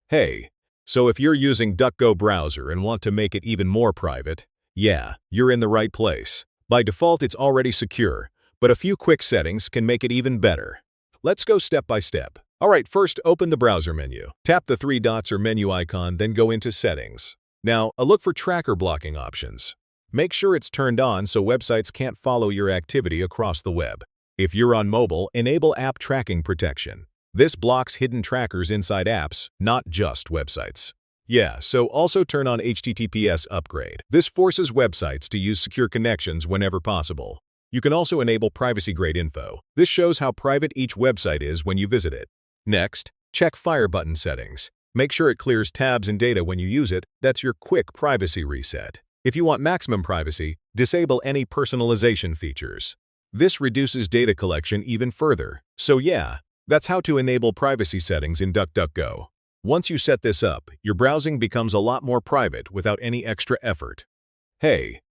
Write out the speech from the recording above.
Hey, so if you're using DuckDuckGo browser and want to make it even more private, yeah, you're in the right place. By default, it's already secure, but a few quick settings can make it even better. Let's go step by step. Alright, first open the browser menu. Tap the three dots or menu icon, then go into Settings. Now, look for tracker blocking options. Make sure it's turned on so websites can't follow your activity across the web. If you're on mobile, enable app tracking protection. This blocks hidden trackers inside apps, not just websites. Yeah, so also turn on HTTPS upgrade. This forces websites to use secure connections whenever possible. You can also enable privacy-grade info. This shows how private each website is when you visit it. Next, check Fire button settings. Make sure it clears tabs and data when you use it. That's your quick privacy reset. If you want maximum privacy, disable any personalization features. This reduces data collection even further. So yeah, that's how to enable privacy settings in DuckDuckGo. Once you set this up, your browsing becomes a lot more private without any extra effort. Hey,